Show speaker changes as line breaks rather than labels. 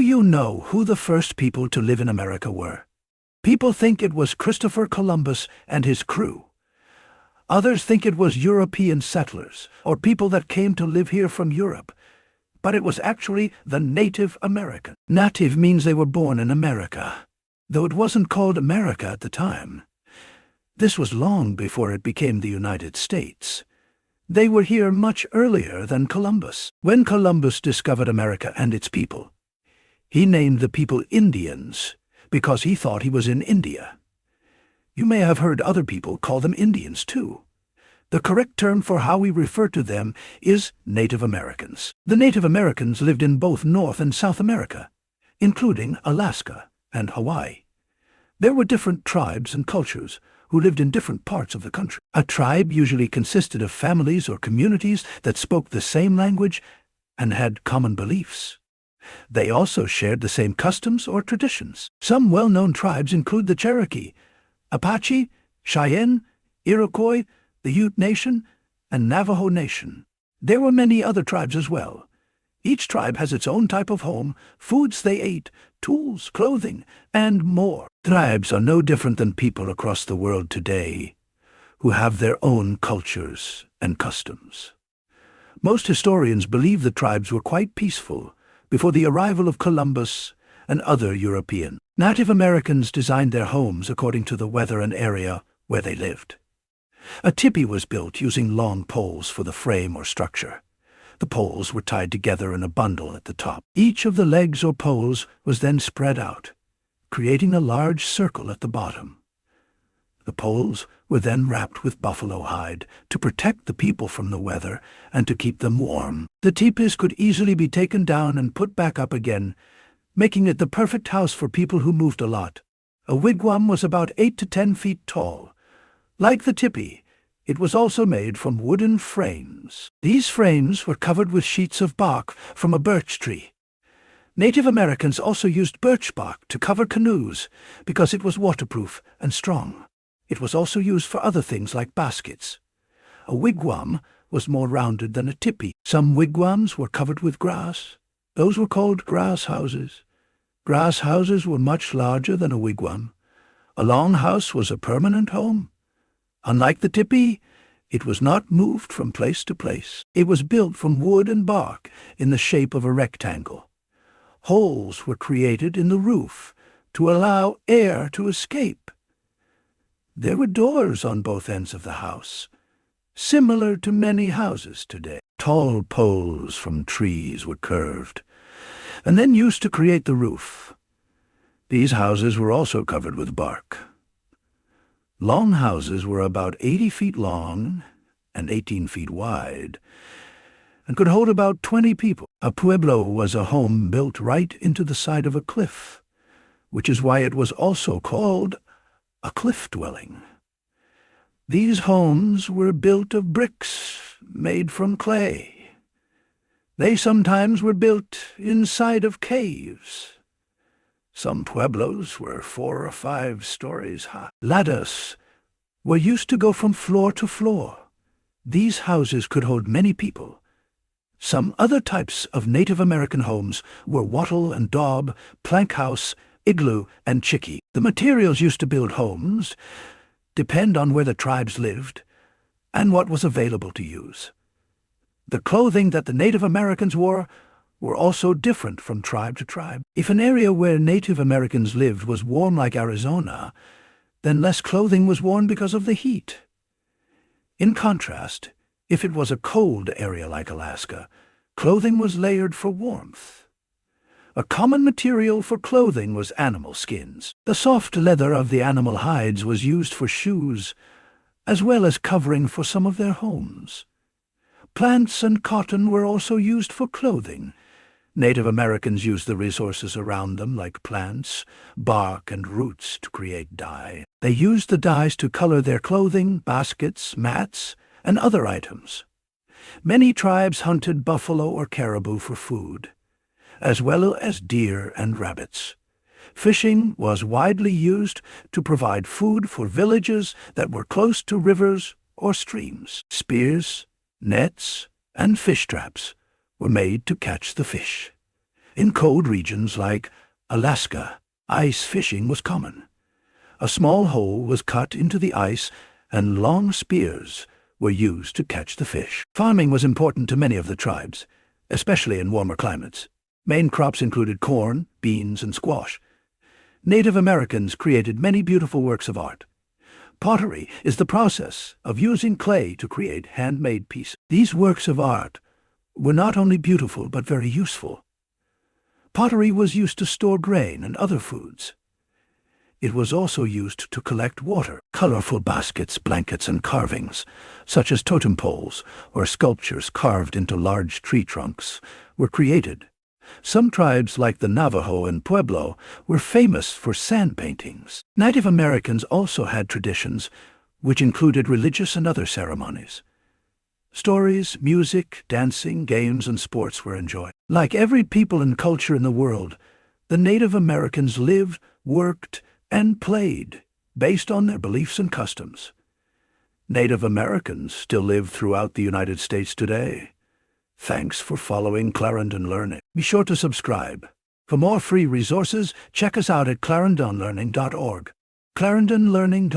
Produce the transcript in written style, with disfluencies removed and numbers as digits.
you know who the first people to live in America were? People think it was Christopher Columbus and his crew. Others think it was European settlers, or people that came to live here from Europe. But it was actually the Native American. Native means they were born in America, though it wasn't called America at the time. This was long before it became the United States. They were here much earlier than Columbus. When Columbus discovered America and its people, he named the people Indians because he thought he was in India. You may have heard other people call them Indians too. The correct term for how we refer to them is Native Americans. The Native Americans lived in both North and South America, including Alaska and Hawaii. There were different tribes and cultures who lived in different parts of the country. A tribe usually consisted of families or communities that spoke the same language and had common beliefs. They also shared the same customs or traditions. Some well-known tribes include the Cherokee, Apache, Cheyenne, Iroquois, the Ute Nation, and Navajo Nation. There were many other tribes as well. Each tribe has its own type of home, foods they ate, tools, clothing, and more. Tribes are no different than people across the world today, who have their own cultures and customs. Most historians believe the tribes were quite peaceful before the arrival of Columbus and other Europeans. Native Americans designed their homes according to the weather and area where they lived. A tipi was built using long poles for the frame or structure. The poles were tied together in a bundle at the top. Each of the legs or poles was then spread out, creating a large circle at the bottom. The poles were then wrapped with buffalo hide to protect the people from the weather and to keep them warm. The tipis could easily be taken down and put back up again, making it the perfect house for people who moved a lot. A wigwam was about 8 to 10 feet tall. Like the tipi, it was also made from wooden frames. These frames were covered with sheets of bark from a birch tree. Native Americans also used birch bark to cover canoes because it was waterproof and strong. It was also used for other things like baskets. A wigwam was more rounded than a tipi. Some wigwams were covered with grass. Those were called grass houses. Grass houses were much larger than a wigwam. A longhouse was a permanent home. Unlike the tipi, it was not moved from place to place. It was built from wood and bark in the shape of a rectangle. Holes were created in the roof to allow air to escape. There were doors on both ends of the house, similar to many houses today. Tall poles from trees were curved and then used to create the roof. These houses were also covered with bark. Long houses were about 80 feet long and 18 feet wide and could hold about 20 people. A pueblo was a home built right into the side of a cliff, which is why it was also called a cliff dwelling. These homes were built of bricks made from clay. They sometimes were built inside of caves. Some pueblos were 4 or 5 stories high. Ladders were used to go from floor to floor. These houses could hold many people. Some other types of Native American homes were wattle and daub, plank house, igloo, and chickee. The materials used to build homes depend on where the tribes lived and what was available to use. The clothing that the Native Americans wore were also different from tribe to tribe. If an area where Native Americans lived was warm like Arizona, then less clothing was worn because of the heat. In contrast, if it was a cold area like Alaska, clothing was layered for warmth. A common material for clothing was animal skins. The soft leather of the animal hides was used for shoes, as well as covering for some of their homes. Plants and cotton were also used for clothing. Native Americans used the resources around them, like plants, bark, and roots, to create dye. They used the dyes to color their clothing, baskets, mats, and other items. Many tribes hunted buffalo or caribou for food, as well as deer and rabbits. Fishing was widely used to provide food for villages that were close to rivers or streams. Spears, nets, and fish traps were made to catch the fish. In cold regions like Alaska, ice fishing was common. A small hole was cut into the ice and long spears were used to catch the fish. Farming was important to many of the tribes, especially in warmer climates. Main crops included corn, beans, and squash. Native Americans created many beautiful works of art. Pottery is the process of using clay to create handmade pieces. These works of art were not only beautiful but very useful. Pottery was used to store grain and other foods. It was also used to collect water. Colorful baskets, blankets, and carvings, such as totem poles or sculptures carved into large tree trunks, were created. Some tribes, like the Navajo and Pueblo, were famous for sand paintings. Native Americans also had traditions which included religious and other ceremonies. Stories, music, dancing, games, and sports were enjoyed. Like every people and culture in the world, the Native Americans lived, worked, and played based on their beliefs and customs. Native Americans still live throughout the United States today. Thanks for following Clarendon Learning. Be sure to subscribe. For more free resources, check us out at clarendonlearning.org. Clarendon Learning.